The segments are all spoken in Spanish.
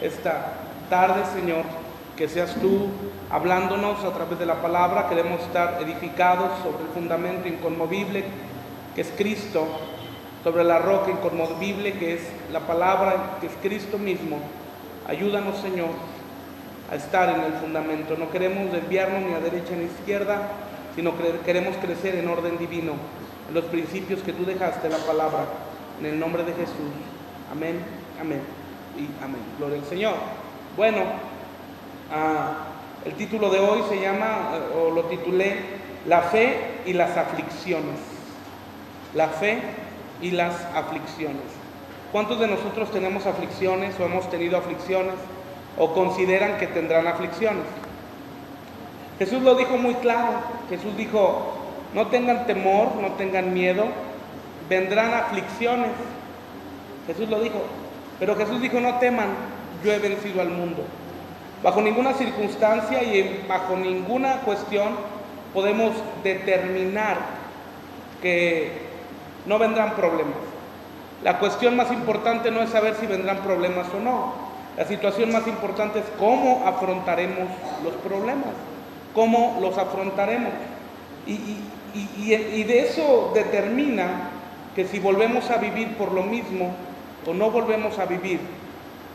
esta tarde, Señor, que seas tú hablándonos a través de la palabra. Queremos estar edificados sobre el fundamento inconmovible que es Cristo, sobre la roca inconmovible que es la palabra, que es Cristo mismo. Ayúdanos, Señor, a estar en el fundamento. No queremos desviarnos ni a derecha ni a izquierda, sino que queremos crecer en orden divino, en los principios que tú dejaste en la palabra, en el nombre de Jesús. Amén, amén y amén. Gloria al Señor. Bueno, el título de hoy se llama, o lo titulé, La fe y las aflicciones. La fe y las aflicciones. ¿Cuántos de nosotros tenemos aflicciones o hemos tenido aflicciones o consideran que tendrán aflicciones? Jesús lo dijo muy claro. Jesús dijo: no tengan temor, no tengan miedo, vendrán aflicciones. Jesús lo dijo, pero Jesús dijo: no teman, yo he vencido al mundo. Bajo ninguna circunstancia y bajo ninguna cuestión podemos determinar que no vendrán problemas. La cuestión más importante no es saber si vendrán problemas o no. La situación más importante es cómo afrontaremos los problemas, cómo los afrontaremos. Y de eso determina que si volvemos a vivir por lo mismo o no volvemos a vivir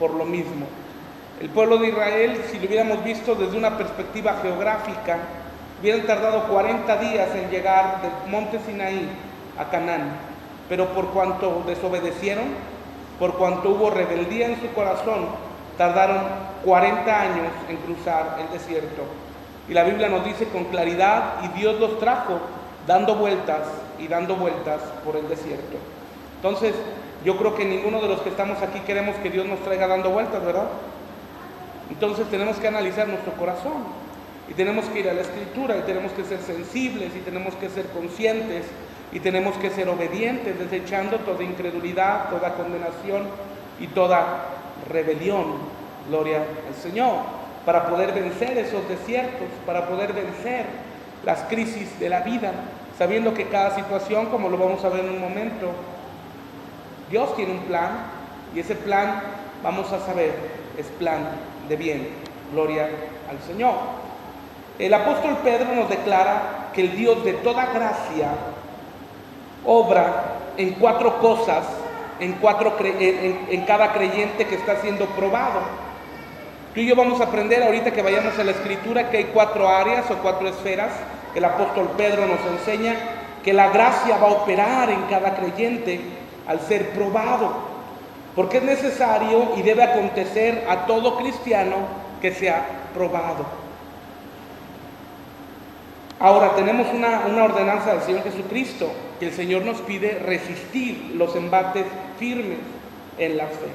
por lo mismo. El pueblo de Israel, si lo hubiéramos visto desde una perspectiva geográfica, hubieran tardado 40 días en llegar del monte Sinaí a Canaán, pero por cuanto desobedecieron, por cuanto hubo rebeldía en su corazón, tardaron 40 años en cruzar el desierto. Y la Biblia nos dice con claridad: y Dios los trajo dando vueltas y dando vueltas por el desierto. Entonces, yo creo que ninguno de los que estamos aquí queremos que Dios nos traiga dando vueltas, ¿verdad? Entonces tenemos que analizar nuestro corazón y tenemos que ir a la Escritura y tenemos que ser sensibles y tenemos que ser conscientes y tenemos que ser obedientes, desechando toda incredulidad, toda condenación y toda rebelión. Gloria al Señor, para poder vencer esos desiertos, para poder vencer las crisis de la vida, sabiendo que cada situación, como lo vamos a ver en un momento, Dios tiene un plan y ese plan, vamos a saber, es plan de bien. Gloria al Señor. El apóstol Pedro nos declara que el Dios de toda gracia obra en 4 cosas en cada creyente que está siendo probado. Tú y yo vamos a aprender ahorita que vayamos a la Escritura que hay 4 áreas o 4 esferas que el apóstol Pedro nos enseña que la gracia va a operar en cada creyente al ser probado, porque es necesario y debe acontecer a todo cristiano que sea probado. Ahora tenemos una ordenanza del Señor Jesucristo, que el Señor nos pide resistir los embates firmes en la fe.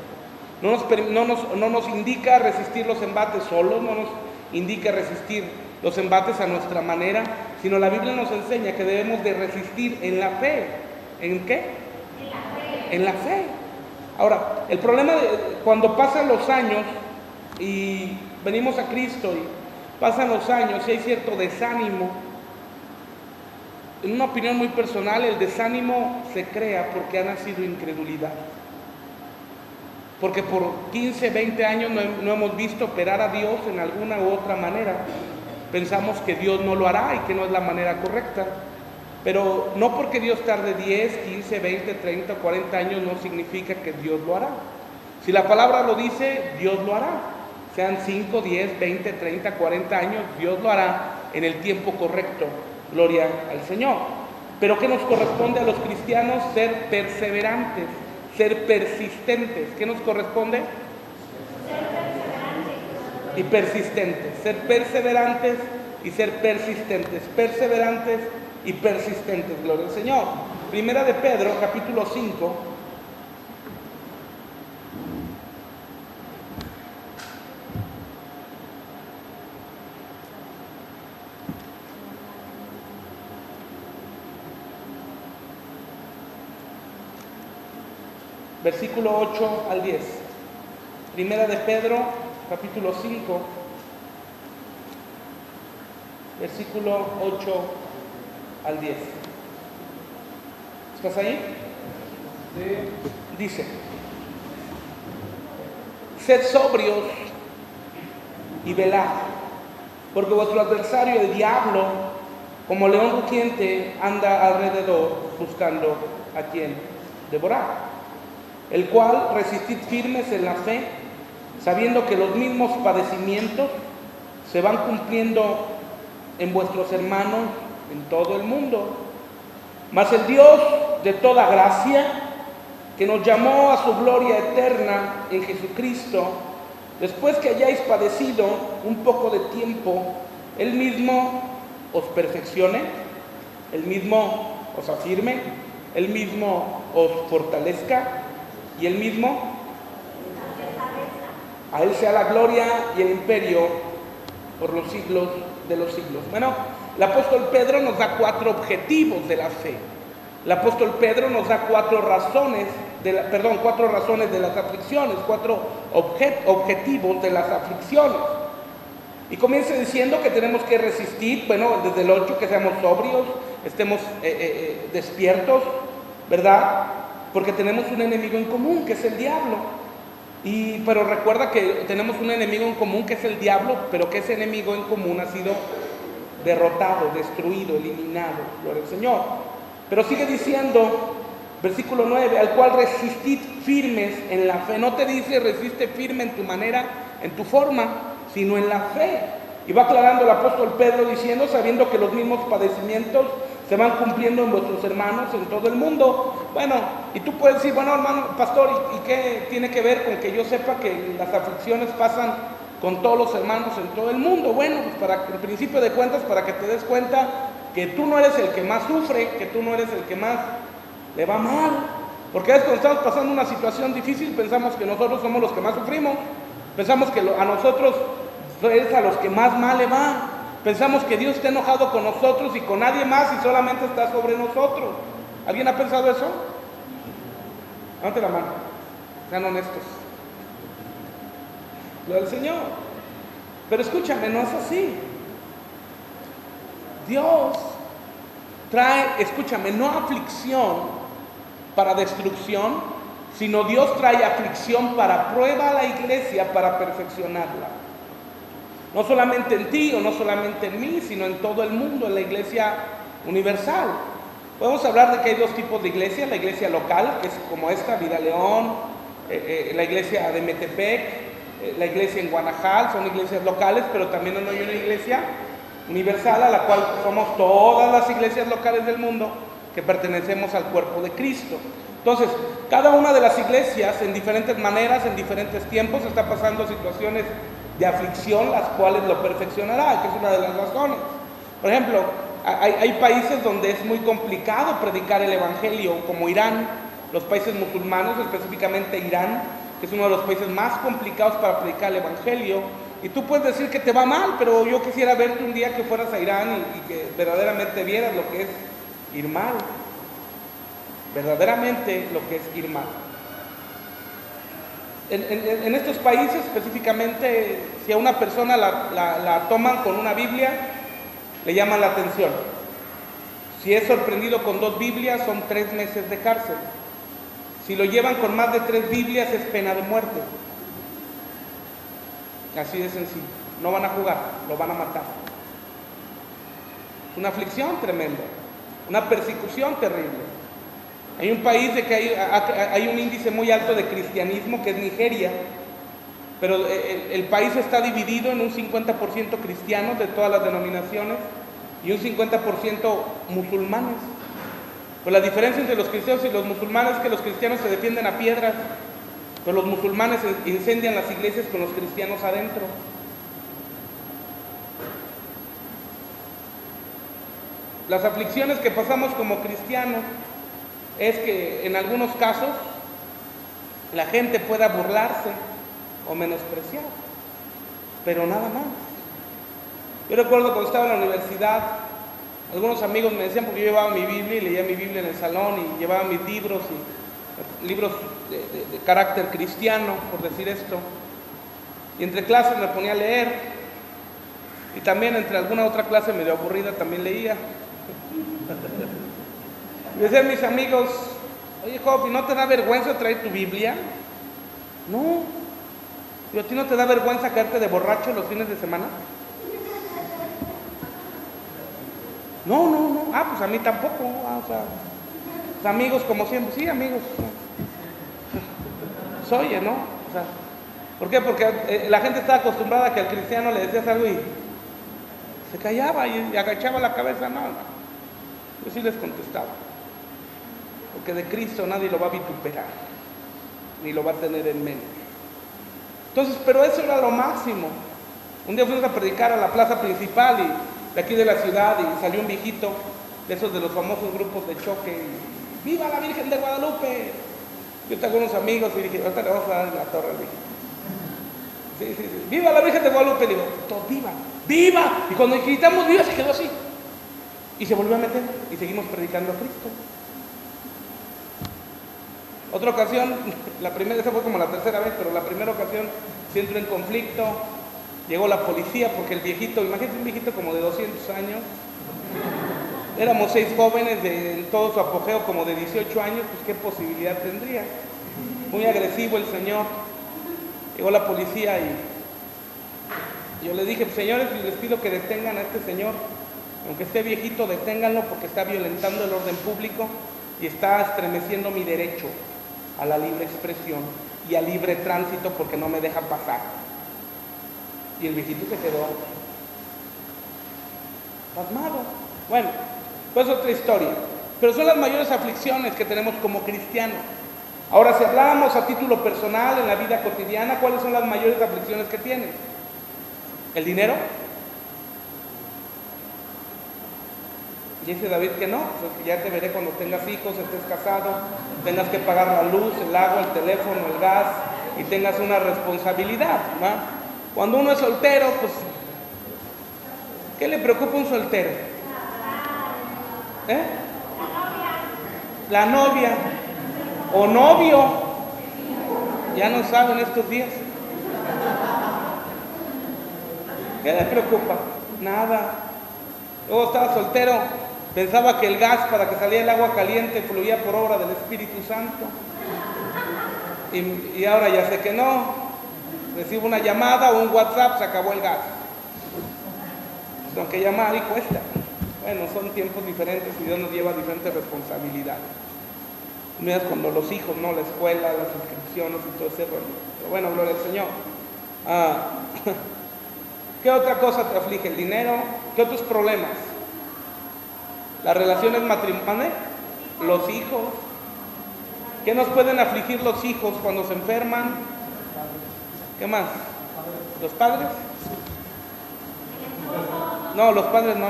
No nos indica resistir los embates solos, no nos indica resistir los embates a nuestra manera, sino la Biblia nos enseña que debemos de resistir en la fe. ¿En qué? En la fe. En la fe. Ahora, el problema cuando pasan los años y venimos a Cristo y pasan los años y hay cierto desánimo, en una opinión muy personal, el desánimo se crea porque ha nacido incredulidad. Porque por 15, 20 años no hemos visto operar a Dios en alguna u otra manera. Pensamos que Dios no lo hará y que no es la manera correcta. Pero no porque Dios tarde 10, 15, 20, 30, 40 años no significa que Dios lo hará. Si la palabra lo dice, Dios lo hará. Sean 5, 10, 20, 30, 40 años, Dios lo hará en el tiempo correcto. Gloria al Señor. Pero ¿qué nos corresponde a los cristianos? Ser perseverantes, ser persistentes. ¿Qué nos corresponde? Y persistentes. Ser perseverantes y ser persistentes. Perseverantes y persistentes. Gloria al Señor. Primera de Pedro, capítulo 5. Versículo 8 al 10. Primera de Pedro, capítulo 5, versículo 8 al 10. ¿Estás ahí? Sí. Dice: sed sobrios y velad, porque vuestro adversario, el diablo, como león rugiente, anda alrededor buscando a quien devorar, el cual resistid firmes en la fe, sabiendo que los mismos padecimientos se van cumpliendo en vuestros hermanos en todo el mundo. Mas el Dios de toda gracia, que nos llamó a su gloria eterna en Jesucristo, después que hayáis padecido un poco de tiempo, Él mismo os perfeccione, Él mismo os afirme, Él mismo os fortalezca y Él mismo, a Él sea la gloria y el imperio por los siglos de los siglos. Bueno, el apóstol Pedro nos da 4 objetivos de la fe. El apóstol Pedro nos da 4 razones de las aflicciones, 4 objetivos de las aflicciones. Y comienza diciendo que tenemos que resistir, bueno, desde el 8, que seamos sobrios, estemos despiertos, ¿verdad? Porque tenemos un enemigo en común, que es el diablo. Pero recuerda que tenemos un enemigo en común, que es el diablo, pero que ese enemigo en común ha sido derrotado, destruido, eliminado, gloria al Señor. Pero sigue diciendo, versículo 9, al cual resistid firmes en la fe. No te dice resiste firme en tu manera, en tu forma, sino en la fe. Y va aclarando el apóstol Pedro diciendo, sabiendo que los mismos padecimientos se van cumpliendo en vuestros hermanos en todo el mundo. Bueno, y tú puedes decir, bueno, hermano, pastor, ¿y qué tiene que ver con que yo sepa que las aflicciones pasan con todos los hermanos en todo el mundo? Bueno, pues para el principio de cuentas, para que te des cuenta que tú no eres el que más sufre, que tú no eres el que más le va mal. Porque a veces cuando estamos pasando una situación difícil, pensamos que nosotros somos los que más sufrimos, pensamos que a nosotros es a los que más mal le va. Pensamos que Dios está enojado con nosotros y con nadie más y solamente está sobre nosotros. ¿Alguien ha pensado eso? Levante la mano, sean honestos. Gloria al Señor. Pero escúchame, no es así. Dios trae, escúchame, no aflicción para destrucción, sino Dios trae aflicción para prueba a la iglesia, para perfeccionarla. No solamente en ti o no solamente en mí, sino en todo el mundo, en la iglesia universal. Podemos hablar de que hay 2 tipos de iglesias: la iglesia local, que es como esta, Vida León, la iglesia de Metepec, la iglesia en Guanajal, son iglesias locales, pero también hay una iglesia universal a la cual somos todas las iglesias locales del mundo que pertenecemos al cuerpo de Cristo. Entonces, cada una de las iglesias en diferentes maneras, en diferentes tiempos, está pasando situaciones de aflicción, las cuales lo perfeccionará, que es una de las razones. Por ejemplo, hay países donde es muy complicado predicar el evangelio, como Irán, los países musulmanes, específicamente Irán, que es uno de los países más complicados para predicar el evangelio. Y tú puedes decir que te va mal, pero yo quisiera verte un día que fueras a Irán y que verdaderamente vieras lo que es ir mal, verdaderamente lo que es ir mal. En estos países específicamente, si a una persona la toman con una Biblia, le llaman la atención. Si es sorprendido con 2 Biblias, son 3 meses de cárcel. Si lo llevan con más de 3 Biblias, es pena de muerte. Así de sencillo. No van a jugar, lo van a matar. Una aflicción tremenda, una persecución terrible. Hay un país de que hay un índice muy alto de cristianismo, que es Nigeria, pero el país está dividido en un 50% cristianos de todas las denominaciones y un 50% musulmanes. Pues la diferencia entre los cristianos y los musulmanes es que los cristianos se defienden a piedras, pero los musulmanes incendian las iglesias con los cristianos adentro. Las aflicciones que pasamos como cristianos es que en algunos casos la gente pueda burlarse o menospreciar, pero nada más. Yo recuerdo cuando estaba en la universidad, algunos amigos me decían, porque yo llevaba mi Biblia y leía mi Biblia en el salón y llevaba mis libros, libros de carácter cristiano, por decir esto, y entre clases me ponía a leer, y también entre alguna otra clase medio aburrida también leía. Y decían mis amigos, oye Job, ¿y no te da vergüenza traer tu Biblia? No, Digo, ¿a ti no te da vergüenza caerte de borracho los fines de semana? No. Ah, pues a mí tampoco. O sea, pues amigos como siempre. Sí, amigos. Oye, ¿no? O sea, ¿por qué? Porque la gente está acostumbrada a que al cristiano le decías algo y se callaba y agachaba la cabeza. No. Yo sí les contestaba. Porque de Cristo nadie lo va a vituperar, ni lo va a tener en mente. Entonces, pero eso era lo máximo. Un día fuimos a predicar a la plaza principal de aquí de la ciudad y salió un viejito de esos de los famosos grupos de choque y ¡viva la Virgen de Guadalupe! Yo tengo unos amigos y dije, ahorita le vamos a dar la torre al viejito. Sí. ¡Viva la Virgen de Guadalupe! Digo, todos, ¡viva! ¡Viva! Y cuando gritamos ¡viva! Se quedó así. Y se volvió a meter y seguimos predicando a Cristo. Otra ocasión, la primera, esa fue como la tercera vez, pero la primera ocasión se entró en conflicto, llegó la policía porque el viejito, imagínate un viejito como de 200 años, éramos 6 jóvenes en todo su apogeo como de 18 años, pues qué posibilidad tendría. Muy agresivo el señor, llegó la policía y yo le dije, pues, señores, les pido que detengan a este señor, aunque esté viejito, deténganlo porque está violentando el orden público y está estremeciendo mi derecho a la libre expresión y al libre tránsito porque no me deja pasar. Y el viejito se quedó pasmado. Bueno, pues otra historia. Pero son las mayores aflicciones que tenemos como cristianos. Ahora, si habláramos a título personal en la vida cotidiana, ¿cuáles son las mayores aflicciones que tienes? ¿El dinero? Y dice David que no, pues ya te veré cuando tengas hijos, estés casado, tengas que pagar la luz, el agua, el teléfono, el gas y tengas una responsabilidad, ¿no? Cuando uno es soltero, pues, ¿qué le preocupa a un soltero? La novia o novio, ya no saben estos días. ¿Qué le preocupa? Nada. Luego estaba soltero, pensaba que el gas para que saliera el agua caliente fluía por obra del Espíritu Santo. Y ahora ya sé que no. Recibo una llamada o un WhatsApp, se acabó el gas. Tengo que llamar y cuesta. Bueno, son tiempos diferentes y Dios nos lleva a diferentes responsabilidades. Miras cuando los hijos, ¿no? La escuela, las inscripciones y todo ese rollo. Pero bueno, gloria al Señor. ¿Qué otra cosa te aflige? ¿El dinero? ¿Qué otros problemas? Las relaciones matrimoniales, los hijos. ¿Qué nos pueden afligir los hijos cuando se enferman? ¿Qué más? ¿Los padres? No, los padres no,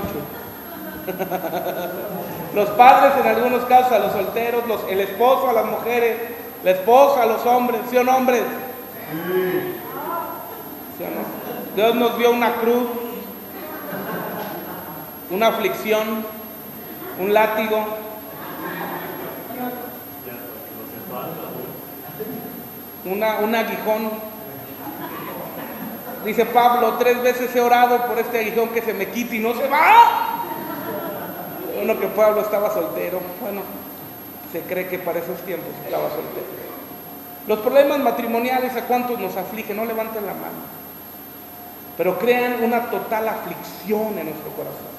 Los padres en algunos casos, a los solteros, el esposo a las mujeres, la esposa a los hombres, ¿sí o no, hombres? ¿Sí o no? Dios nos dio una cruz, una aflicción, un látigo. Un aguijón. Dice Pablo, 3 veces he orado por este aguijón que se me quite y no se va. Bueno, que Pablo estaba soltero. Bueno, se cree que para esos tiempos estaba soltero. Los problemas matrimoniales, ¿a cuántos nos afligen? No levanten la mano. Pero crean una total aflicción en nuestro corazón.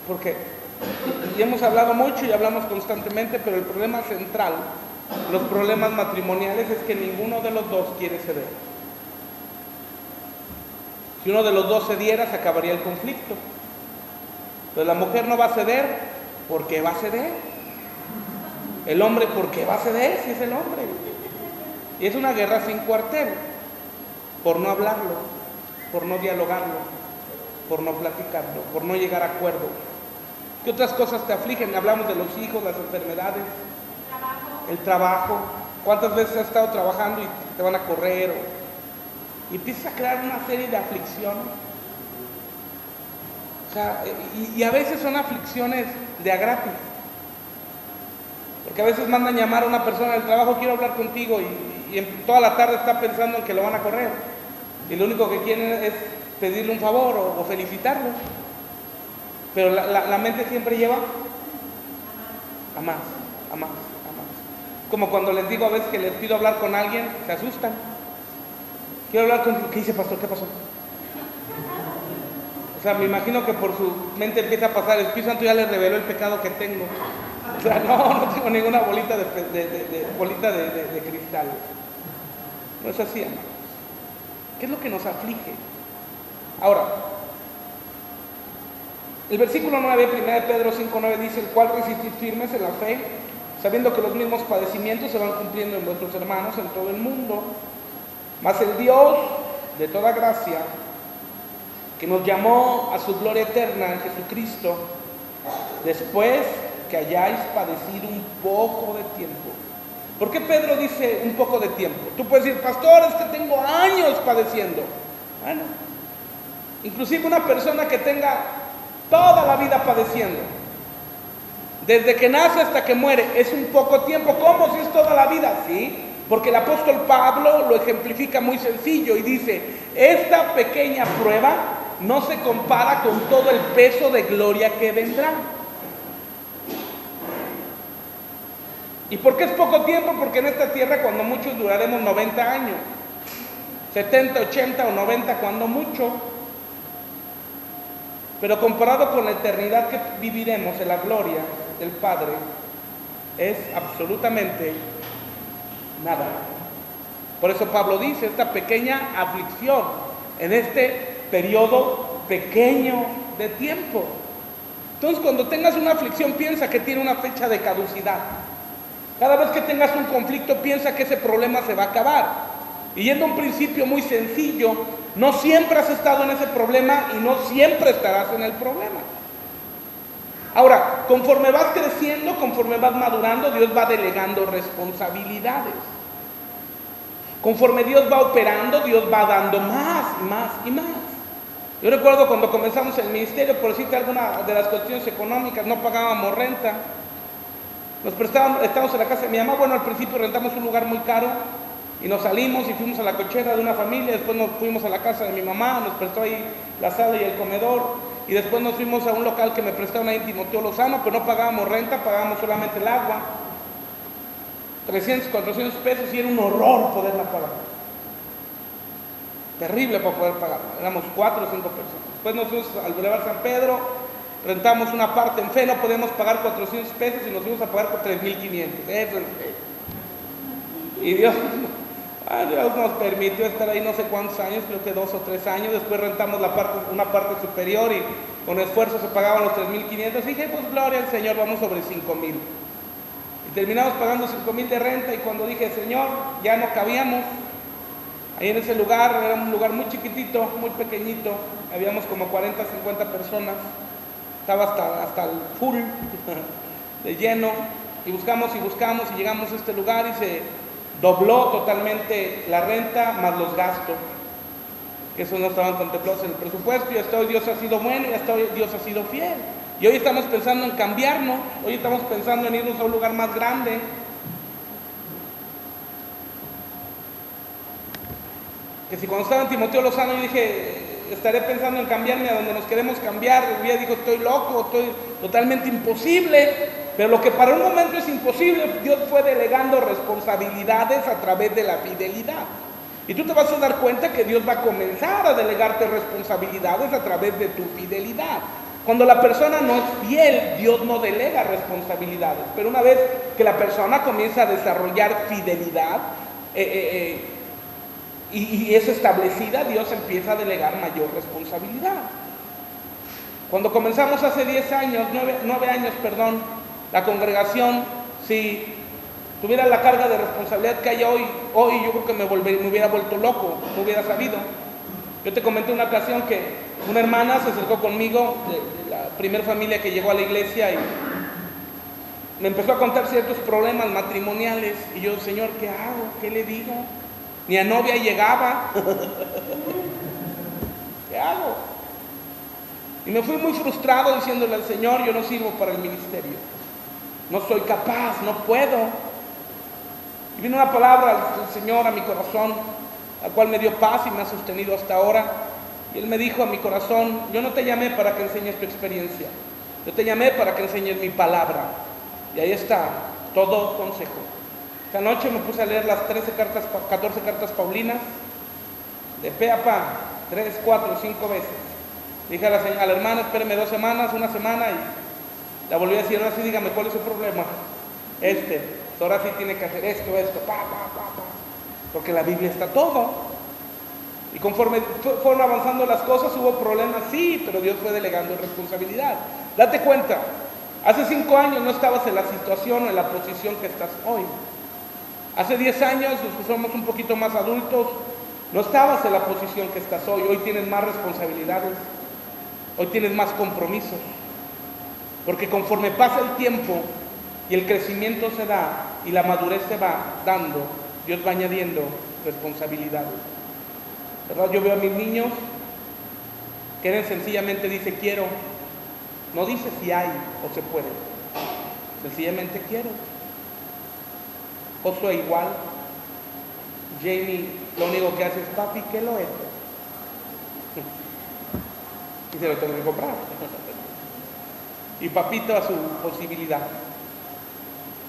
Porque ya hemos hablado mucho y hablamos constantemente, pero el problema central, los problemas matrimoniales, es que ninguno de los dos quiere ceder. Si uno de los dos cediera, se acabaría el conflicto. Entonces la mujer no va a ceder, ¿por qué va a ceder? El hombre, ¿por qué va a ceder si es el hombre? Y es una guerra sin cuartel, por no hablarlo, por no dialogarlo, por no platicarlo, por no llegar a acuerdo. ¿Qué otras cosas te afligen? Hablamos de los hijos, las enfermedades, el trabajo. ¿Cuántas veces has estado trabajando y te van a correr? Y empiezas a crear una serie de aflicciones. O sea, y a veces son aflicciones de agravio. Porque a veces mandan llamar a una persona del trabajo, quiero hablar contigo, y toda la tarde está pensando en que lo van a correr. Y lo único que quieren es pedirle un favor o felicitarlo. Pero la mente siempre lleva a más, a más, a más. Como cuando les digo a veces que les pido hablar con alguien, se asustan. quiero hablar con... ¿Qué dice, pastor? ¿Qué pasó? O sea, me imagino que por su mente empieza a pasar, el Espíritu Santo ya le reveló el pecado que tengo. O sea, no tengo ninguna bolita de cristal. No es así, hermanos. ¿Qué es lo que nos aflige? Ahora, el versículo 9, 1 de Pedro 5:9 dice: el cual resistid firmes en la fe, sabiendo que los mismos padecimientos se van cumpliendo en vuestros hermanos en todo el mundo. Mas el Dios de toda gracia, que nos llamó a su gloria eterna en Jesucristo, después que hayáis padecido un poco de tiempo. ¿Por qué Pedro dice un poco de tiempo? Tú puedes decir, pastor, es que tengo años padeciendo. Bueno, inclusive una persona que tenga toda la vida padeciendo, desde que nace hasta que muere, es un poco tiempo. ¿Cómo si es toda la vida? Sí, porque el apóstol Pablo lo ejemplifica muy sencillo y dice: esta pequeña prueba no se compara con todo el peso de gloria que vendrá. ¿Y por qué es poco tiempo? Porque en esta tierra cuando muchos duraremos 90 años, 70, 80 o 90 cuando mucho. Pero comparado con la eternidad que viviremos en la gloria del Padre, es absolutamente nada. Por eso Pablo dice: esta pequeña aflicción en este periodo pequeño de tiempo. Entonces, cuando tengas una aflicción, piensa que tiene una fecha de caducidad. Cada vez que tengas un conflicto, piensa que ese problema se va a acabar. Y yendo a un principio muy sencillo, no siempre has estado en ese problema y no siempre estarás en el problema. Ahora, conforme vas creciendo, conforme vas madurando, Dios va delegando responsabilidades. Conforme Dios va operando, Dios va dando más y más y más. Yo recuerdo cuando comenzamos el ministerio, por decirte alguna de las cuestiones económicas, no pagábamos renta. Nos prestaban, estábamos en la casa de mi mamá. Bueno, al principio rentamos un lugar muy caro y nos salimos y fuimos a la cochera de una familia. Después nos fuimos a la casa de mi mamá, nos prestó ahí la sala y el comedor. Y después nos fuimos a un local que me prestaron ahí en Timoteo Lozano, pero no pagábamos renta, pagábamos solamente el agua. 300, 400 pesos, y era un horror poderla pagar. Terrible para poder pagarla. Éramos 4 o 5 personas. Después nos fuimos al Boulevard San Pedro. Rentamos una parte en fe, no podíamos pagar 400 pesos y nos fuimos a pagar por 3,500. Eso es fe. Y Dios nos permitió estar ahí no sé cuántos años, creo que 2 o 3 años. Después rentamos una parte superior y con esfuerzo se pagaban los 3,500. Y dije, pues gloria al Señor, vamos sobre 5,000. Y terminamos pagando 5,000 de renta. Y cuando dije, Señor, ya no cabíamos ahí en ese lugar. Era un lugar muy chiquitito, muy pequeñito. Habíamos como 40, 50 personas. Estaba hasta el full de lleno, y buscamos y llegamos a este lugar y se dobló totalmente la renta más los gastos, que esos no estaban contemplados en el presupuesto. Y hasta hoy Dios ha sido bueno y hasta hoy Dios ha sido fiel. Y hoy estamos pensando en cambiarnos, hoy estamos pensando en irnos a un lugar más grande. Que si cuando estaba en Timoteo Lozano yo dije, estaré pensando en cambiarme a donde nos queremos cambiar, el día dijo, estoy loco, estoy totalmente imposible. Pero lo que para un momento es imposible, Dios fue delegando responsabilidades a través de la fidelidad. Y tú te vas a dar cuenta que Dios va a comenzar a delegarte responsabilidades a través de tu fidelidad. Cuando la persona no es fiel, Dios no delega responsabilidades. Pero una vez que la persona comienza a desarrollar fidelidad, y es establecida, Dios empieza a delegar mayor responsabilidad. Cuando comenzamos hace 9 años, la congregación, si tuviera la carga de responsabilidad que hay hoy yo creo que me hubiera vuelto loco, no hubiera sabido. Yo te comenté una ocasión que una hermana se acercó conmigo, de la primera familia que llegó a la iglesia, y me empezó a contar ciertos problemas matrimoniales. Y yo, Señor, ¿qué hago? ¿Qué le digo? Ni a novia llegaba. ¿Qué hago? Y me fui muy frustrado diciéndole al Señor, yo no sirvo para el ministerio. No soy capaz, no puedo. Y vino una palabra del Señor a mi corazón, la cual me dio paz y me ha sostenido hasta ahora. Y Él me dijo a mi corazón, yo no te llamé para que enseñes tu experiencia. Yo te llamé para que enseñes mi palabra. Y ahí está, todo consejo. Esta noche me puse a leer las 14 cartas paulinas. de pe a pa, 3, 4, 5 veces. Dije a la hermana, espéreme 2 semanas, 1 semana, y la volví a decir, ahora sí dígame, ¿cuál es su problema? Ahora sí tiene que hacer esto, pa. Porque en la Biblia está todo. Y conforme fueron avanzando las cosas, hubo problemas, sí, pero Dios fue delegando responsabilidad. Date cuenta, hace 5 años no estabas en la situación o en la posición que estás hoy. Hace 10 años, los que somos un poquito más adultos, no estabas en la posición que estás hoy. Hoy tienes más responsabilidades, hoy tienes más compromisos. Porque conforme pasa el tiempo y el crecimiento se da y la madurez se va dando, Dios va añadiendo responsabilidades. ¿Verdad? Yo veo a mis niños que sencillamente dice quiero, no dice si hay o se puede, sencillamente quiero. Josué igual, Jamie lo único que hace es papi, ¿qué lo es? Y se lo tengo que comprar. Y papito a su posibilidad.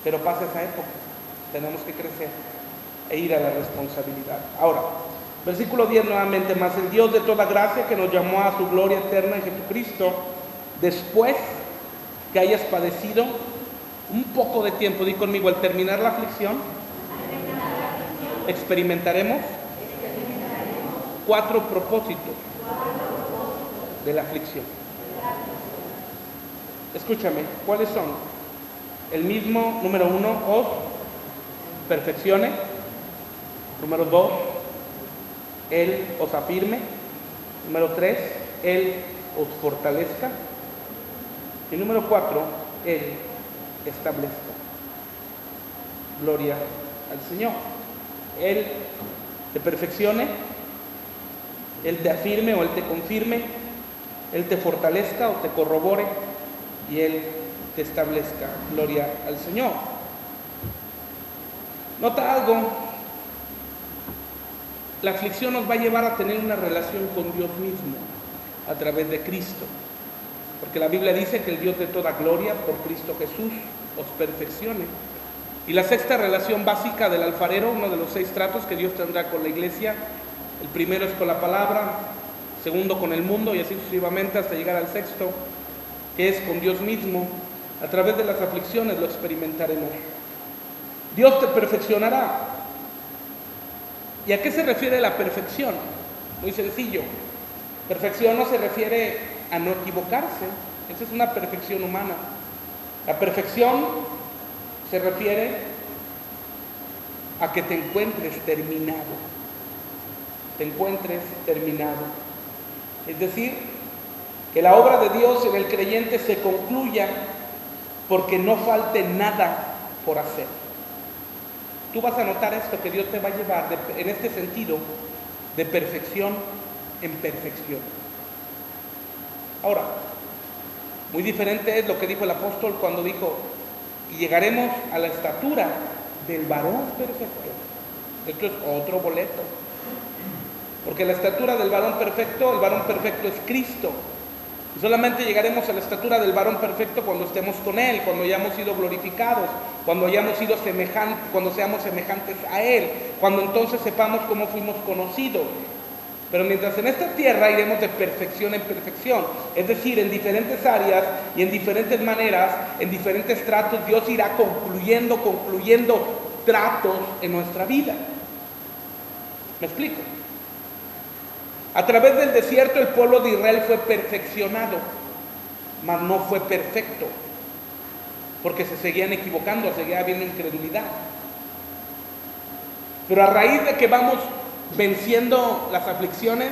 Pero pasa esa época, tenemos que crecer e ir a la responsabilidad. Ahora, versículo 10 nuevamente más, el Dios de toda gracia que nos llamó a su gloria eterna en Jesucristo, después que hayas padecido un poco de tiempo, di conmigo, al terminar la aflicción, experimentaremos 4 propósitos de la aflicción. Escúchame, ¿cuáles son? El mismo, número 1, os perfeccione. Número 2, Él os afirme. Número 3, Él os fortalezca. Y número 4, Él establezca. Gloria al Señor. Él te perfeccione, Él te afirme o Él te confirme, Él te fortalezca o te corrobore y Él te establezca. Gloria al Señor. Nota algo, la aflicción nos va a llevar a tener una relación con Dios mismo a través de Cristo, porque la Biblia dice que el Dios de toda gloria por Cristo Jesús os perfeccione. Y la sexta relación básica del alfarero, uno de los 6 tratos que Dios tendrá con la iglesia, el primero es con la palabra, segundo con el mundo y así sucesivamente hasta llegar al sexto, que es con Dios mismo. A través de las aflicciones lo experimentaremos. Dios te perfeccionará. ¿Y a qué se refiere la perfección? Muy sencillo. Perfección no se refiere a no equivocarse. Esa es una perfección humana. La perfección se refiere a que te encuentres terminado. Te encuentres terminado. Es decir, que la obra de Dios en el creyente se concluya porque no falte nada por hacer. Tú vas a notar esto, que Dios te va a llevar en este sentido de perfección en perfección. Ahora, muy diferente es lo que dijo el apóstol cuando dijo, y llegaremos a la estatura del varón perfecto. Esto es otro boleto. Porque la estatura del varón perfecto, el varón perfecto es Cristo. Y solamente llegaremos a la estatura del varón perfecto cuando estemos con Él, cuando hayamos sido glorificados, cuando hayamos sido semejantes, cuando seamos semejantes a Él, cuando entonces sepamos cómo fuimos conocidos. Pero mientras en esta tierra iremos de perfección en perfección, es decir, en diferentes áreas y en diferentes maneras, en diferentes tratos, Dios irá concluyendo tratos en nuestra vida. ¿Me explico? A través del desierto el pueblo de Israel fue perfeccionado, mas no fue perfecto, porque se seguían equivocando, seguía habiendo incredulidad. Pero a raíz de que vamos venciendo las aflicciones,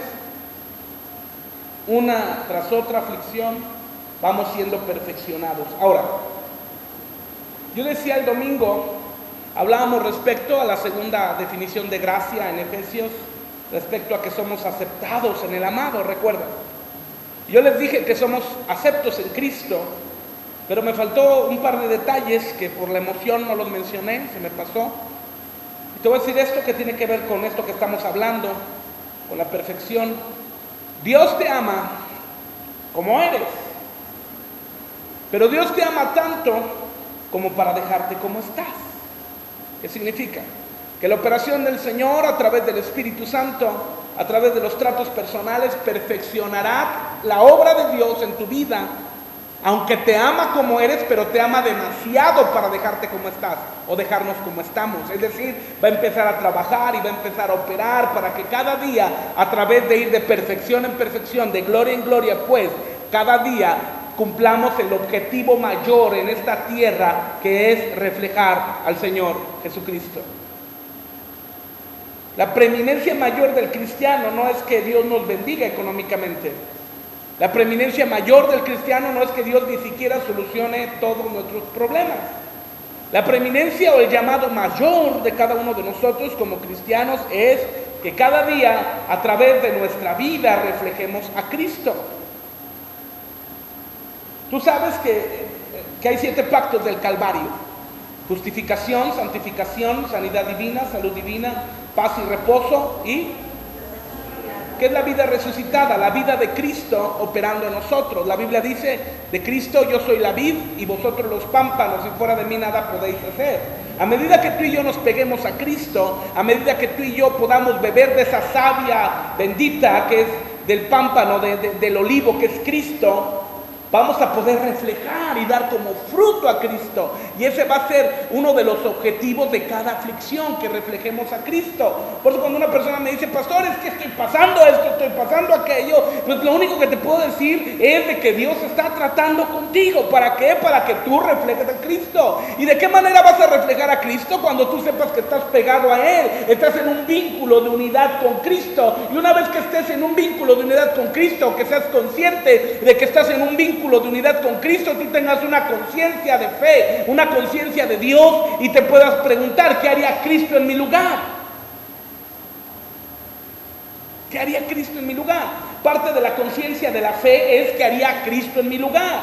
una tras otra aflicción, vamos siendo perfeccionados. Ahora, yo decía el domingo, hablábamos respecto a la segunda definición de gracia en Efesios, respecto a que somos aceptados en el amado, recuerdan. Yo les dije que somos aceptos en Cristo, pero me faltó un par de detalles que por la emoción no los mencioné, se me pasó. Y te voy a decir esto que tiene que ver con esto que estamos hablando, con la perfección. Dios te ama como eres, pero Dios te ama tanto como para dejarte como estás. ¿Qué significa? Que la operación del Señor a través del Espíritu Santo a través de los tratos personales, perfeccionará la obra de Dios en tu vida, aunque te ama como eres, pero te ama demasiado para dejarte como estás o dejarnos como estamos. Es decir, va a empezar a trabajar y va a empezar a operar para que cada día, a través de ir de perfección en perfección, de gloria en gloria, pues cada día cumplamos el objetivo mayor en esta tierra, que es reflejar al Señor Jesucristo. La preeminencia mayor del cristiano no es que Dios nos bendiga económicamente. La preeminencia mayor del cristiano no es que Dios ni siquiera solucione todos nuestros problemas. La preeminencia o el llamado mayor de cada uno de nosotros como cristianos es que cada día, a través de nuestra vida, reflejemos a Cristo. Tú sabes que hay 7 pactos del Calvario: justificación, santificación, sanidad divina, salud divina, paz y reposo, y ¿qué es la vida resucitada? La vida de Cristo operando en nosotros. La Biblia dice, de Cristo yo soy la vid y vosotros los pámpanos, y fuera de mí nada podéis hacer. A medida que tú y yo nos peguemos a Cristo, a medida que tú y yo podamos beber de esa savia bendita que es del pámpano, del olivo que es Cristo, vamos a poder reflejar y dar como fruto a Cristo. Y ese va a ser uno de los objetivos de cada aflicción, que reflejemos a Cristo. Por eso cuando una persona me dice, pastor, es que estoy pasando esto, estoy pasando aquello, pues lo único que te puedo decir es de que Dios está tratando contigo. ¿Para qué? Para que tú reflejes a Cristo. ¿Y de qué manera vas a reflejar a Cristo? Cuando tú sepas que estás pegado a Él, estás en un vínculo de unidad con Cristo. Y una vez que estés en un vínculo de unidad con Cristo, que seas consciente de que estás en un vínculo de unidad con Cristo, tú tengas una conciencia de fe, una conciencia de Dios, y te puedas preguntar, ¿qué haría Cristo en mi lugar? ¿Qué haría Cristo en mi lugar? Parte de la conciencia de la fe es, ¿qué haría Cristo en mi lugar?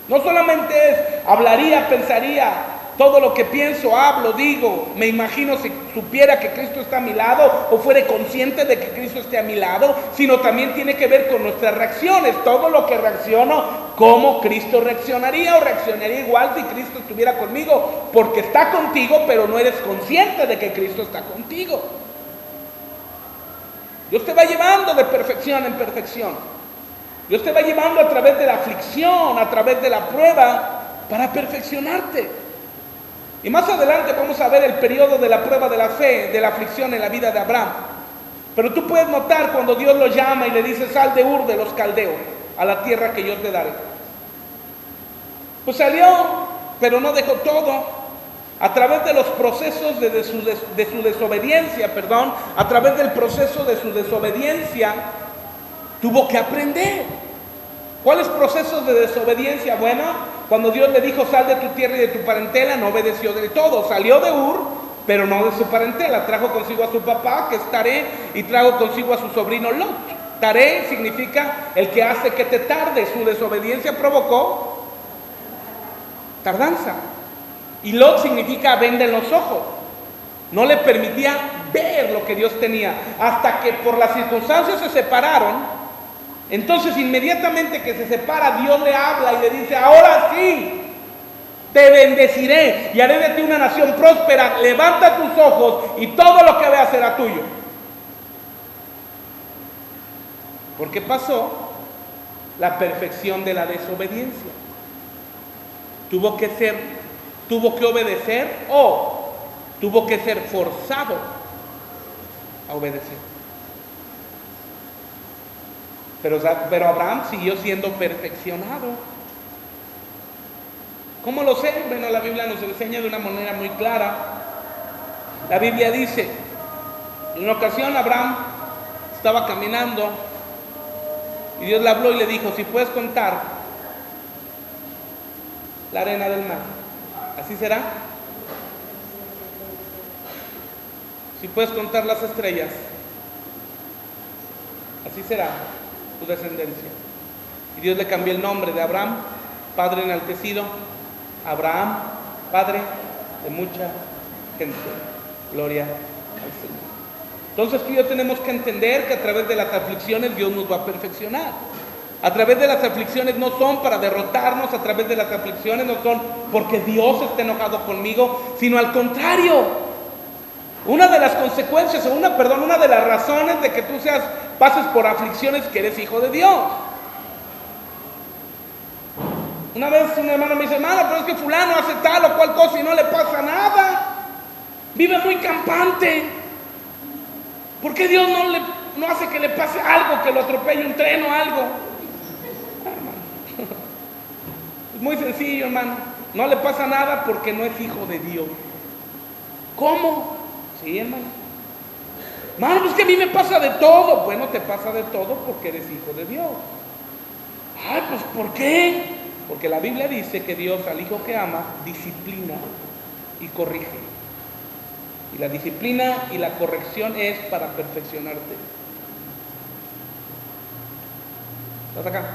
No solamente es, hablaría, pensaría, todo lo que pienso, hablo, digo, me imagino si supiera que Cristo está a mi lado o fuere consciente de que Cristo esté a mi lado, sino también tiene que ver con nuestras reacciones. Todo lo que reacciono, cómo Cristo reaccionaría, o reaccionaría igual si Cristo estuviera conmigo, porque está contigo, pero no eres consciente de que Cristo está contigo. Dios te va llevando de perfección en perfección. Dios te va llevando a través de la aflicción, a través de la prueba, para perfeccionarte. Y más adelante vamos a ver el periodo de la prueba de la fe, de la aflicción en la vida de Abraham. Pero tú puedes notar cuando Dios lo llama y le dice, sal de Ur de los Caldeos, a la tierra que yo te daré. Pues salió, pero no dejó todo. A través de los procesos de su desobediencia, a través del proceso de su desobediencia, tuvo que aprender. ¿Cuáles procesos de desobediencia? Bueno, cuando Dios le dijo, sal de tu tierra y de tu parentela, no obedeció del todo. Salió de Ur, pero no de su parentela. Trajo consigo a su papá, que es Taré, y trajo consigo a su sobrino Lot. Taré significa el que hace que te tarde. Su desobediencia provocó tardanza. Y Lot significa venda en los ojos. No le permitía ver lo que Dios tenía. Hasta que por las circunstancias se separaron. Entonces inmediatamente que se separa, Dios le habla y le dice, ahora sí, te bendeciré y haré de ti una nación próspera. Levanta tus ojos y todo lo que veas será tuyo. Porque pasó la perfección de la desobediencia. Tuvo que obedecer, o tuvo que ser forzado a obedecer. Pero Abraham siguió siendo perfeccionado. ¿Cómo lo sé? Bueno, la Biblia nos enseña de una manera muy clara. La Biblia dice, en una ocasión Abraham estaba caminando y Dios le habló y le dijo, si puedes contar la arena del mar, ¿así será? Si puedes contar las estrellas, así será tu descendencia. Y Dios le cambió el nombre de Abraham, padre enaltecido, Abraham, padre de mucha gente. Gloria al Señor. Entonces tú y yo tenemos que entender que a través de las aflicciones Dios nos va a perfeccionar. A través de las aflicciones no son para derrotarnos, a través de las aflicciones no son porque Dios esté enojado conmigo, sino al contrario. Una de las consecuencias, una de las razones de que tú pases por aflicciones, que eres hijo de Dios. Una vez un hermano me dice, hermano, pero es que fulano hace tal o cual cosa y no le pasa nada. Vive muy campante. ¿Por qué Dios no hace que le pase algo, que lo atropelle un tren o algo? Hermano, es muy sencillo, hermano. No le pasa nada porque no es hijo de Dios. ¿Cómo? Sí, hermano. Hermano, pues que a mí me pasa de todo. Bueno, te pasa de todo porque eres hijo de Dios. Ay, pues ¿por qué? Porque la Biblia dice que Dios al hijo que ama disciplina y corrige. Y la disciplina y la corrección es para perfeccionarte. ¿Estás acá?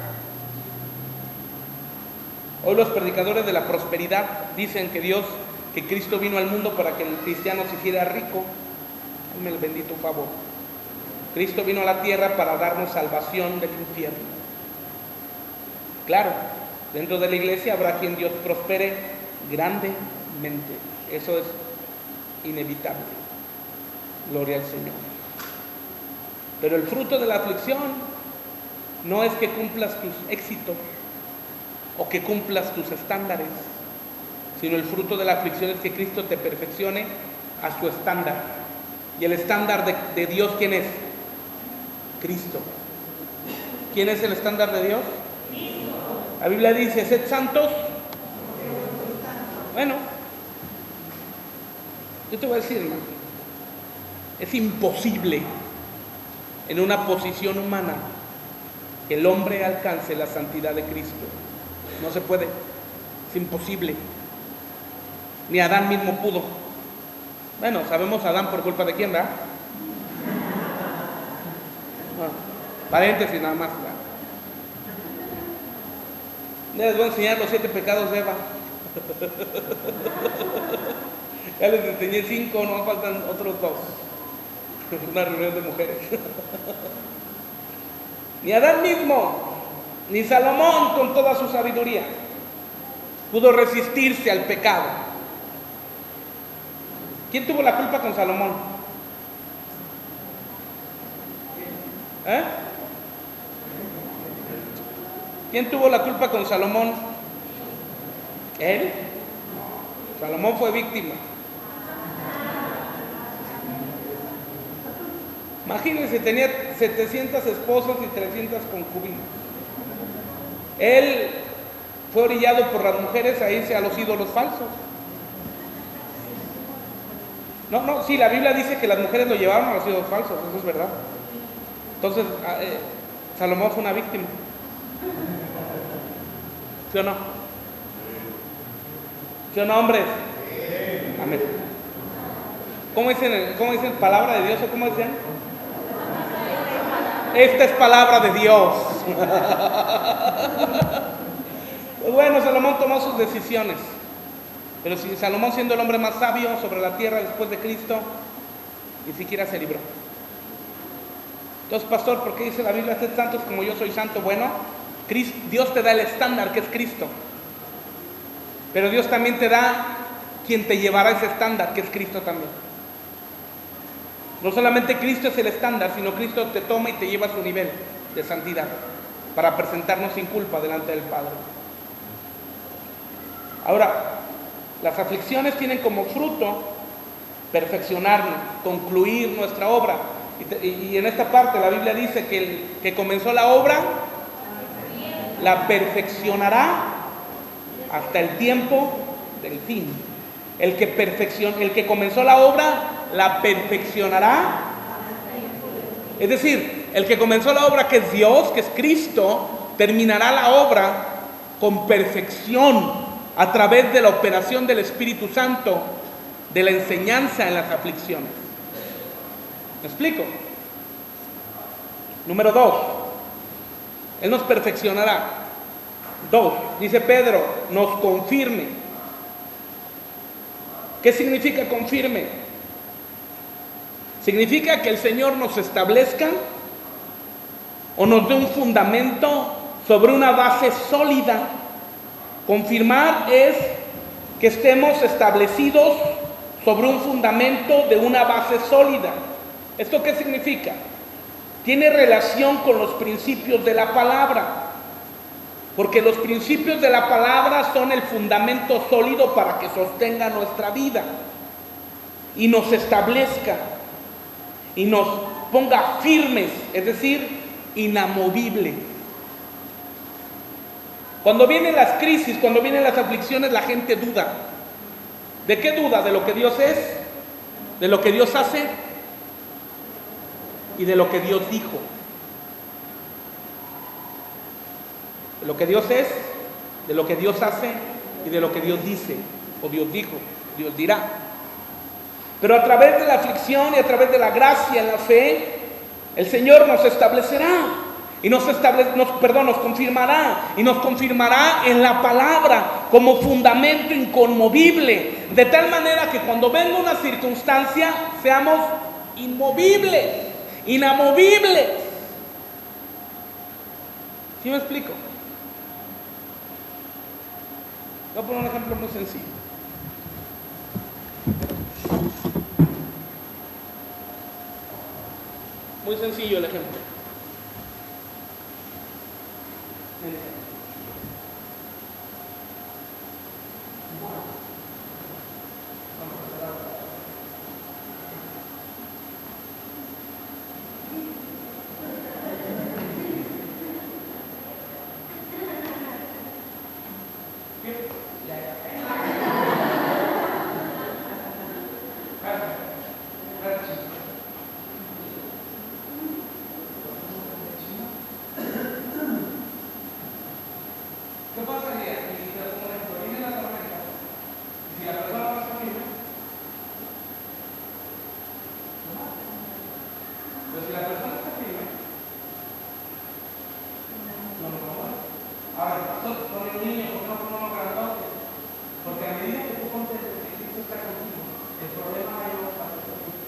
Hoy los predicadores de la prosperidad dicen que Cristo vino al mundo para que el cristiano se hiciera rico. Hazme el bendito favor. Cristo vino a la tierra para darnos salvación del infierno. Claro, dentro de la iglesia habrá quien Dios prospere grandemente. Eso es inevitable. Gloria al Señor. Pero el fruto de la aflicción no es que cumplas tus éxitos o que cumplas tus estándares, sino el fruto de la aflicción es que Cristo te perfeccione a su estándar. Y el estándar de Dios, ¿quién es? Cristo. ¿Quién es el estándar de Dios? Cristo. La Biblia dice, sed santos. Bueno, yo te voy a decir, hermano, es imposible en una posición humana que el hombre alcance la santidad de Cristo. No se puede, es imposible. Ni Adán mismo pudo. Bueno, sabemos Adán por culpa de quién, ¿verdad? No, paréntesis nada más, ¿verdad? Les voy a enseñar los 7 pecados de Eva. Ya les enseñé 5, no faltan otros 2. Una reunión de mujeres. Ni Adán mismo, ni Salomón con toda su sabiduría pudo resistirse al pecado. ¿Quién tuvo la culpa con Salomón? ¿Quién tuvo la culpa con Salomón? ¿Él? Salomón fue víctima. Imagínense, tenía 700 esposas y 300 concubinas. Él fue orillado por las mujeres a irse a los ídolos falsos. Sí, la Biblia dice que las mujeres lo llevaron a los ídolos falsos, eso es verdad. Entonces, Salomón fue una víctima. ¿Sí o no? ¿Sí o no, hombres? Amén. ¿Cómo dicen palabra de Dios o cómo decían? Esta es palabra de Dios. Pues bueno, Salomón tomó sus decisiones. Pero si Salomón, siendo el hombre más sabio sobre la tierra después de Cristo, ni siquiera se libró. Entonces, pastor, ¿por qué dice la Biblia, sed santos como yo soy santo? Bueno, Dios te da el estándar que es Cristo. Pero Dios también te da quien te llevará ese estándar que es Cristo también. No solamente Cristo es el estándar, sino Cristo te toma y te lleva a su nivel de santidad para presentarnos sin culpa delante del Padre. Ahora, las aflicciones tienen como fruto perfeccionarnos, concluir nuestra obra. Y en esta parte la Biblia dice que el que comenzó la obra la perfeccionará hasta el tiempo del fin. El que comenzó la obra la perfeccionará. Es decir, el que comenzó la obra, que es Dios, que es Cristo, terminará la obra con perfección a través de la operación del Espíritu Santo, de la enseñanza en las aflicciones. ¿Me explico? Número 2, Él nos perfeccionará. 2, dice Pedro, nos confirme. ¿Qué significa confirme? Significa que el Señor nos establezca o nos dé un fundamento sobre una base sólida. Confirmar es que estemos establecidos sobre un fundamento de una base sólida. ¿Esto qué significa? Tiene relación con los principios de la palabra, porque los principios de la palabra son el fundamento sólido para que sostenga nuestra vida y nos establezca y nos ponga firmes, es decir, inamovible. Cuando vienen las crisis, cuando vienen las aflicciones, la gente duda. ¿De qué duda? De lo que Dios es, de lo que Dios hace y de lo que Dios dijo. De lo que Dios es, de lo que Dios hace y de lo que Dios dice, o Dios dijo, Dios dirá. Pero a través de la aflicción y a través de la gracia en la fe, el Señor nos establecerá y nos confirmará y nos confirmará en la palabra como fundamento inconmovible, de tal manera que cuando venga una circunstancia seamos inmovibles, inamovibles. ¿Sí me explico? Voy a poner un ejemplo muy sencillo. Muy sencillo el ejemplo. ¿Qué pasaría si, por ejemplo, viene la tormenta y si la persona no está firme, no mata? Pero si la persona está firme, no lo muere. Ahora, nosotros con el niño, ¿por qué no ponemos grandotes? Porque a medida que tú contestes que Cristo está contigo, el problema mayor va a ser contigo.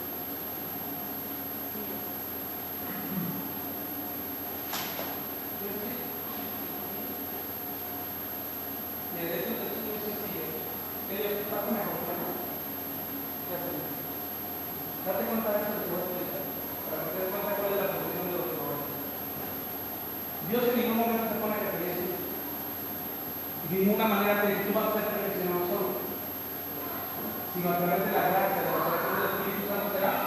Y el hecho es muy sencillo. Que Dios está con el problema. Date cuenta de eso que te voy a explicar, para que te des cuenta cuál es la solución de los problemas. Dios en ningún momento te pone referencia. De ninguna manera te dice, tú vas a ser perfeccionado solo, sino a través de la gracia, de la operación del Espíritu Santo serás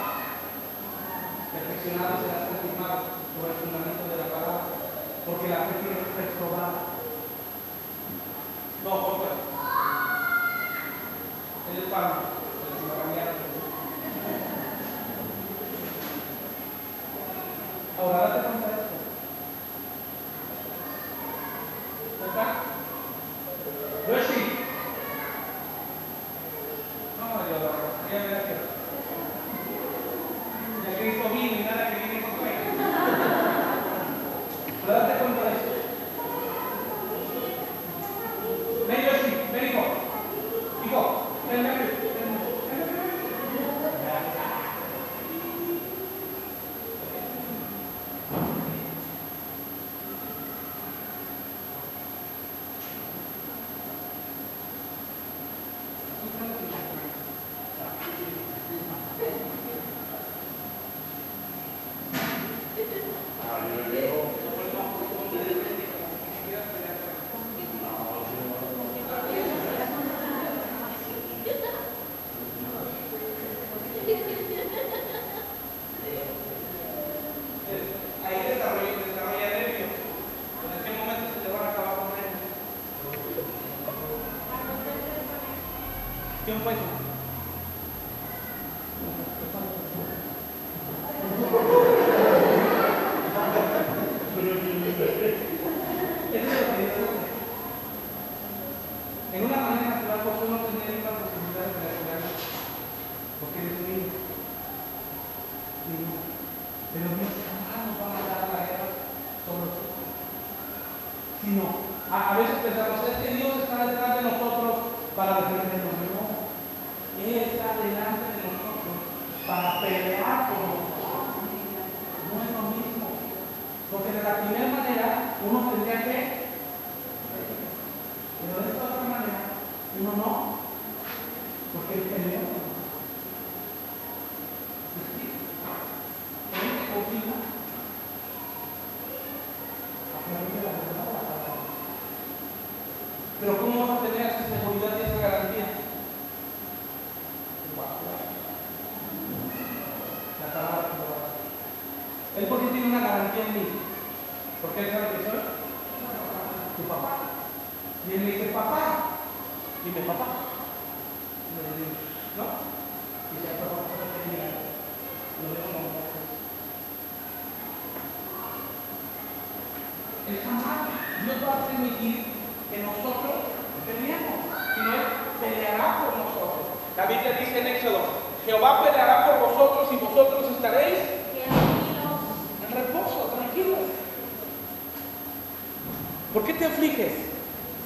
perfeccionado, serás confirmado sobre el fundamento de la palabra, porque la fe tiene que ser probada. No, por favor. Él es Pablo, el que va a cambiar. Ahora date cuenta de esto. ¿Verdad? Yoshi. No, Dios, ya me da que. Ya Cristo vino y nada que viene con fe. Pero date cuenta de esto. Ven, Yoshi, ven, hijo. Hijo, ven, ven, ven. ¿Quién fue eso? En una manera natural, porque uno tendría la posibilidad de reaccionar, porque eres un niño. Pero Dios jamás nos va a mandar a la guerra sobre nosotros. Sino, a veces pensamos, es que Dios está detrás de nosotros para defendernos. No, Él está delante de nosotros para pelear por nosotros. No es lo mismo. Porque de la primera manera uno tendría que, pero de esta otra manera uno no, porque Él peleó. Pero ¿cómo vas a tener esa seguridad y esa garantía? La palabra que te va a dar. Él porque tiene una garantía en mí. Porque él sabe que soy tu papá. Y él me dice, papá. Dime, papá. Y le digo, ¿no? Y ya, papá, lo veo como él jamás, Dios va a permitir que nosotros peleemos, sino Él peleará por nosotros. La Biblia dice en Éxodo, Jehová peleará por vosotros y vosotros estaréis en reposo, tranquilos. ¿Por qué te afliges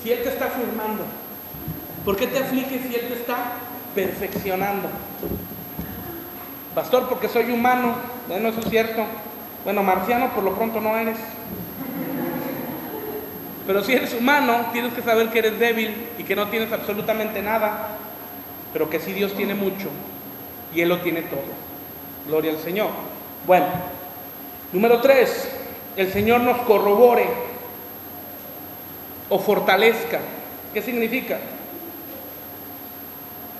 si Él te está firmando? ¿Por qué te afliges si Él te está perfeccionando? Pastor, porque soy humano. Bueno, eso es cierto. Bueno, marciano por lo pronto no eres. Pero si eres humano, tienes que saber que eres débil y que no tienes absolutamente nada, pero que sí Dios tiene mucho y Él lo tiene todo. Gloria al Señor. Bueno, número 3, el Señor nos corrobore o fortalezca. ¿Qué significa?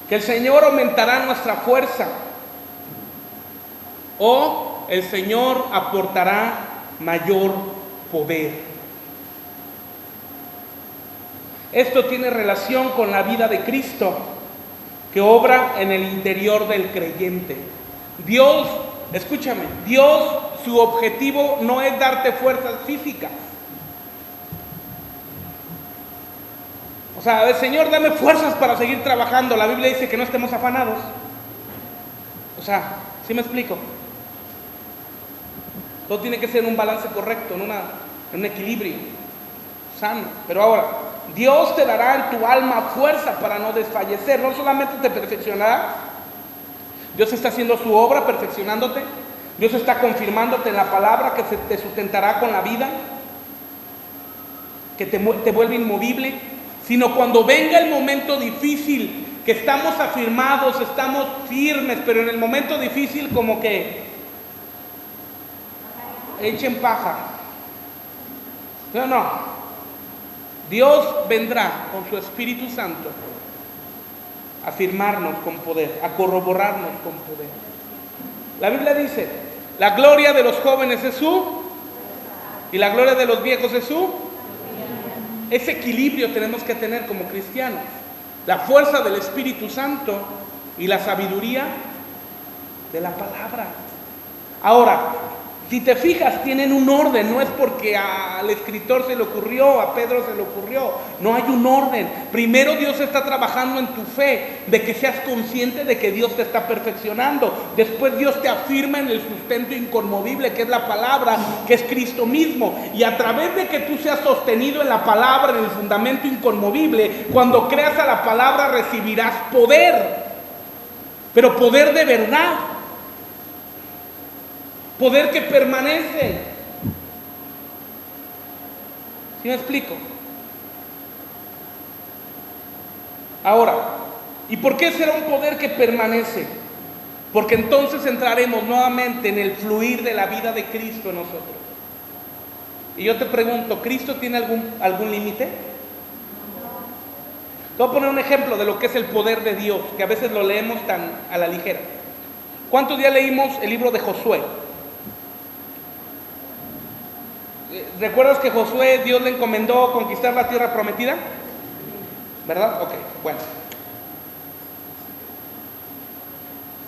Que el Señor aumentará nuestra fuerza o el Señor aportará mayor poder. Esto tiene relación con la vida de Cristo, que obra en el interior del creyente. Dios, escúchame, Dios, su objetivo no es darte fuerzas físicas. O sea, el Señor, dame fuerzas para seguir trabajando. La Biblia dice que no estemos afanados. O sea, ¿sí me explico? Todo tiene que ser en un balance correcto, en un equilibrio sano. Pero ahora, Dios te dará en tu alma fuerza para no desfallecer. No solamente te perfeccionará, Dios está haciendo su obra perfeccionándote. Dios está confirmándote en la palabra que te sustentará con la vida, que te vuelve inmovible. Sino cuando venga el momento difícil, que estamos afirmados, estamos firmes, pero en el momento difícil como que echen paja. No. Dios vendrá con su Espíritu Santo a firmarnos con poder, a corroborarnos con poder. La Biblia dice, la gloria de los jóvenes es su, y la gloria de los viejos es su. Ese equilibrio tenemos que tener como cristianos. La fuerza del Espíritu Santo y la sabiduría de la palabra. Ahora, si te fijas, tienen un orden. No es porque al escritor se le ocurrió, a Pedro se le ocurrió. No hay un orden. Primero Dios está trabajando en tu fe, de que seas consciente de que Dios te está perfeccionando. Después Dios te afirma en el sustento inconmovible, que es la palabra, que es Cristo mismo. Y a través de que tú seas sostenido en la palabra, en el fundamento inconmovible, cuando creas a la palabra recibirás poder. Pero poder de verdad. Poder que permanece. ¿Sí me explico? Ahora, ¿y por qué será un poder que permanece? Porque entonces entraremos nuevamente en el fluir de la vida de Cristo en nosotros. Y yo te pregunto, ¿Cristo tiene algún límite? Te voy a poner un ejemplo de lo que es el poder de Dios, que a veces lo leemos tan a la ligera. ¿Cuántos días leímos el libro de Josué? ¿Recuerdas que Josué, Dios le encomendó conquistar la tierra prometida? ¿Verdad? Ok, bueno.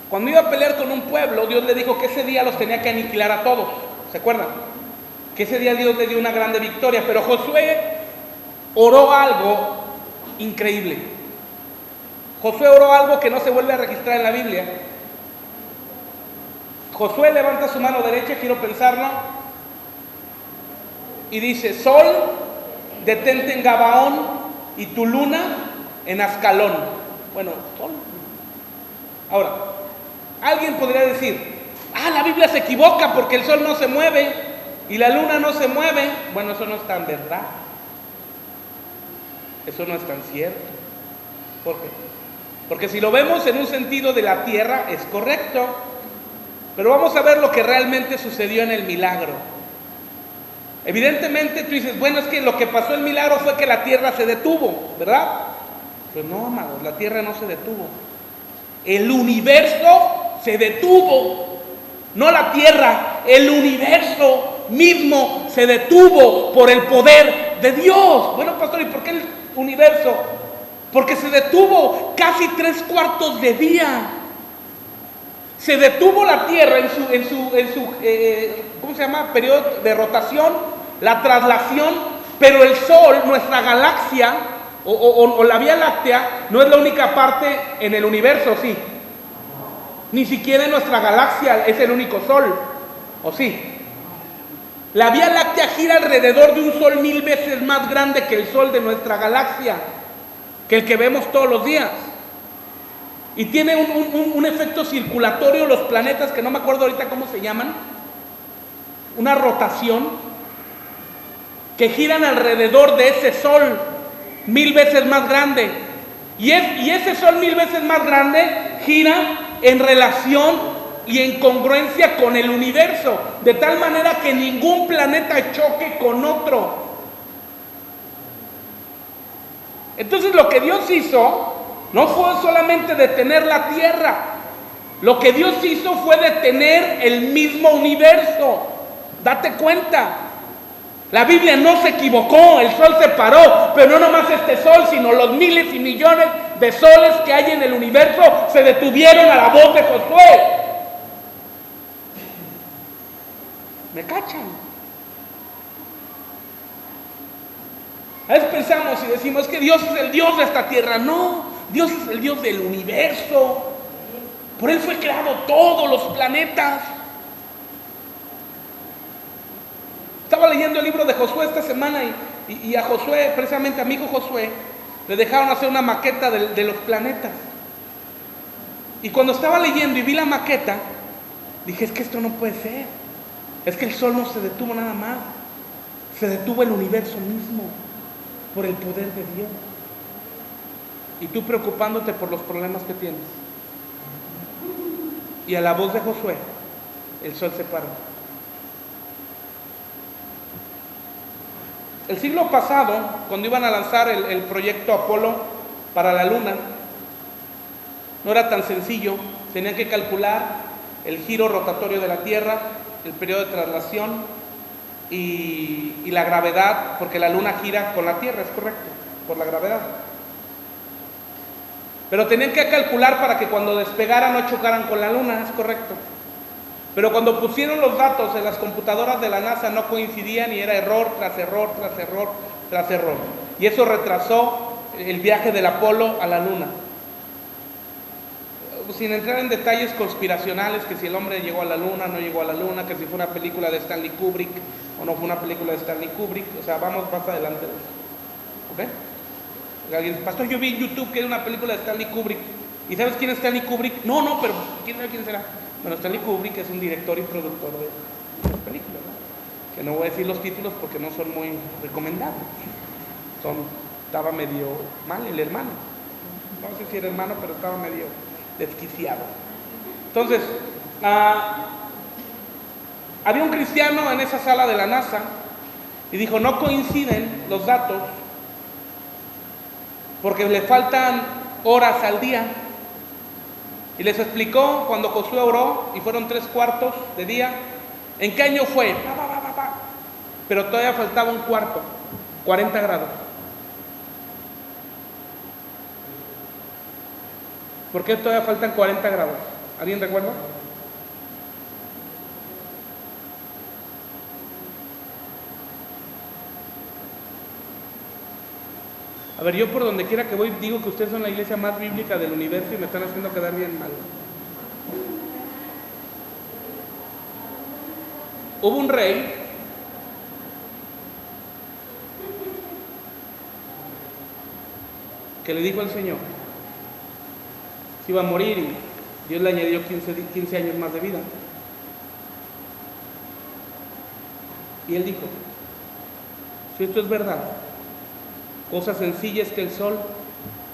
Cuando iba a pelear con un pueblo, Dios le dijo que ese día los tenía que aniquilar a todos. ¿Se acuerdan? Que ese día Dios le dio una grande victoria. Pero Josué oró algo increíble. Josué oró algo que no se vuelve a registrar en la Biblia. Josué levanta su mano derecha, quiero pensarlo, y dice: Sol, detente en Gabaón, y tu luna en Ascalón. Bueno, sol. Ahora, alguien podría decir: la Biblia se equivoca porque el sol no se mueve y la luna no se mueve. Bueno, eso no es tan verdad. Eso no es tan cierto. ¿Por qué? Porque si lo vemos en un sentido de la tierra, es correcto. Pero vamos a ver lo que realmente sucedió en el milagro. Evidentemente tú dices, bueno, es que lo que pasó el milagro fue que la tierra se detuvo, ¿verdad? Pues no, amados, la tierra no se detuvo. El universo se detuvo, no la tierra, el universo mismo se detuvo por el poder de Dios. Bueno, pastor, ¿y por qué el universo? Porque se detuvo casi 3/4 de día. Se detuvo la tierra en su ¿cómo se llama? Periodo de rotación, la traslación, pero el Sol, nuestra galaxia, o la Vía Láctea, no es la única parte en el universo, ¿sí? Ni siquiera en nuestra galaxia es el único Sol, ¿o sí? La Vía Láctea gira alrededor de un Sol 1000 veces más grande que el Sol de nuestra galaxia, que el que vemos todos los días. Y tiene un efecto circulatorio, los planetas, que no me acuerdo ahorita cómo se llaman, una rotación, que giran alrededor de ese Sol 1000 veces más grande. Y ese Sol 1000 veces más grande gira en relación y en congruencia con el universo, de tal manera que ningún planeta choque con otro. Entonces lo que Dios hizo no fue solamente detener la tierra, lo que Dios hizo fue detener el mismo universo. Date cuenta, la Biblia no se equivocó, el sol se paró, pero no nomás este sol, sino los miles y millones de soles que hay en el universo se detuvieron a la voz de Josué. ¿Me cachan? A veces pensamos y decimos que Dios es el Dios de esta tierra. No, Dios es el Dios del universo. Por Él fue creado todos los planetas. Estaba leyendo el libro de Josué esta semana y a Josué, precisamente a mi hijo Josué, le dejaron hacer una maqueta de los planetas. Y cuando estaba leyendo y vi la maqueta, dije, es que esto no puede ser. Es que el sol no se detuvo nada más. Se detuvo el universo mismo por el poder de Dios. Y tú preocupándote por los problemas que tienes. Y a la voz de Josué, el sol se paró. El siglo pasado, cuando iban a lanzar el proyecto Apolo para la Luna, no era tan sencillo. Tenían que calcular el giro rotatorio de la Tierra, el periodo de traslación y la gravedad, porque la Luna gira con la Tierra, es correcto, por la gravedad. Pero tenían que calcular para que cuando despegaran no chocaran con la Luna, es correcto. Pero cuando pusieron los datos en las computadoras de la NASA no coincidían y era error tras error, tras error, tras error. Y eso retrasó el viaje del Apolo a la Luna. Sin entrar en detalles conspiracionales, que si el hombre llegó a la Luna, no llegó a la Luna, que si fue una película de Stanley Kubrick o no fue una película de Stanley Kubrick, o sea, vamos más adelante de eso. ¿Ok? Alguien dice, pastor, yo vi en YouTube que era una película de Stanley Kubrick. ¿Y sabes quién es Stanley Kubrick? No, pero ¿quién será? Bueno, Stanley Kubrick es un director y productor de películas, ¿no? Que no voy a decir los títulos porque no son muy recomendables. Estaba medio mal el hermano. No sé si era hermano, pero estaba medio desquiciado. Entonces, había un cristiano en esa sala de la NASA y dijo, no coinciden los datos porque le faltan horas al día. Y les explicó cuando Josué oró y fueron 3/4 de día, ¿en qué año fue? Pero todavía faltaba un cuarto, 40 grados. ¿Por qué todavía faltan 40 grados? ¿Alguien recuerda? A ver, yo por donde quiera que voy digo que ustedes son la iglesia más bíblica del universo y me están haciendo quedar bien mal. Hubo un rey que le dijo al Señor que iba a morir y Dios le añadió 15 años más de vida. Y él dijo, si esto es verdad, cosa sencilla es que el sol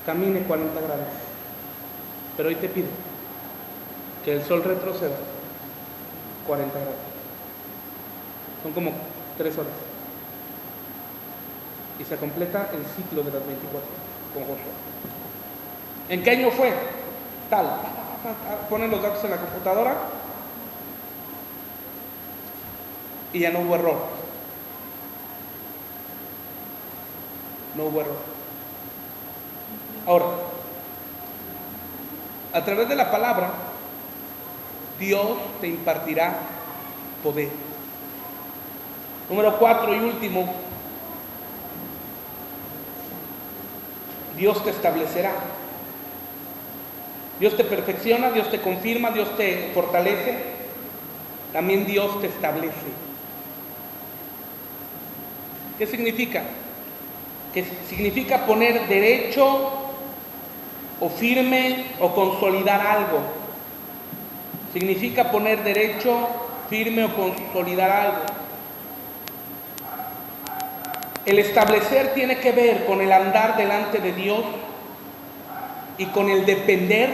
camine 40 grados. Pero hoy te pido que el sol retroceda 40 grados. Son como 3 horas. y se completa el ciclo de las 24 con Josué. ¿En qué año fue? Tal. Ponen los datos en la computadora y ya no hubo error. No hubo error. Ahora, a través de la palabra, Dios te impartirá poder. Número 4 y último, Dios te establecerá. Dios te perfecciona, Dios te confirma, Dios te fortalece, también Dios te establece. ¿Qué significa? Que significa poner derecho o firme o consolidar algo. Significa poner derecho, firme o consolidar algo. El establecer tiene que ver con el andar delante de Dios y con el depender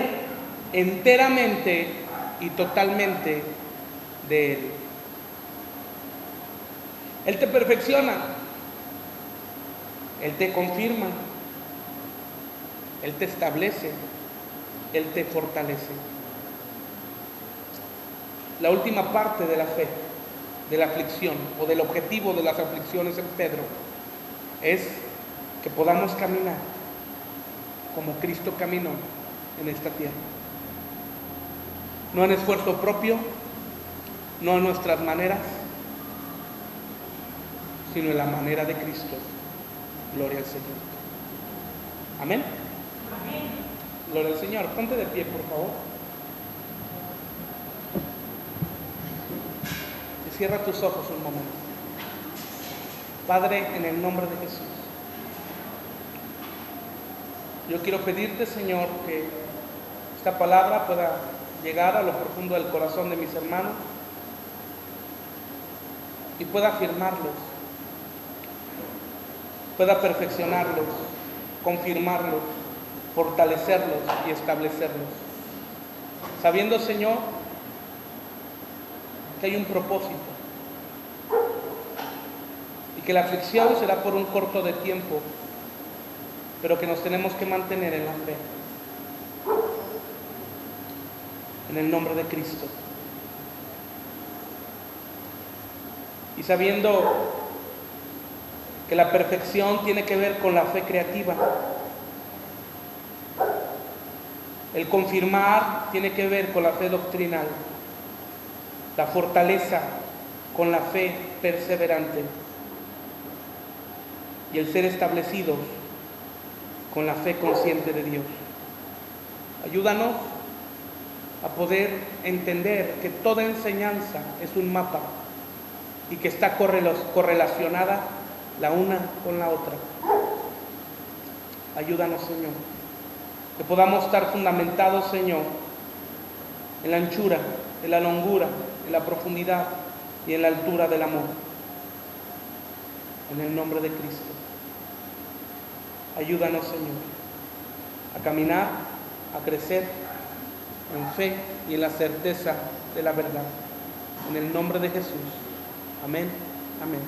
enteramente y totalmente de Él. Él te perfecciona, Él te confirma, Él te establece, Él te fortalece. La última parte de la fe, de la aflicción o del objetivo de las aflicciones en Pedro es que podamos caminar como Cristo caminó en esta tierra. No en esfuerzo propio, no en nuestras maneras, sino en la manera de Cristo. Gloria al Señor. Amén. Amén. Gloria al Señor. Ponte de pie, por favor. Y cierra tus ojos un momento. Padre, en el nombre de Jesús, yo quiero pedirte, Señor, que esta palabra pueda llegar a lo profundo del corazón de mis hermanos y pueda afirmarlos, pueda perfeccionarlos, confirmarlos, fortalecerlos y establecerlos, sabiendo, Señor, que hay un propósito y que la aflicción será por un corto de tiempo, pero que nos tenemos que mantener en la fe, en el nombre de Cristo. Y sabiendo que la perfección tiene que ver con la fe creativa, el confirmar tiene que ver con la fe doctrinal, la fortaleza con la fe perseverante y el ser establecidos con la fe consciente de Dios. Ayúdanos a poder entender que toda enseñanza es un mapa y que está correlacionada la una con la otra. Ayúdanos, Señor, que podamos estar fundamentados, Señor, en la anchura, en la longura, en la profundidad y en la altura del amor. En el nombre de Cristo. Ayúdanos, Señor, a caminar, a crecer en fe y en la certeza de la verdad. En el nombre de Jesús. Amén. Amén.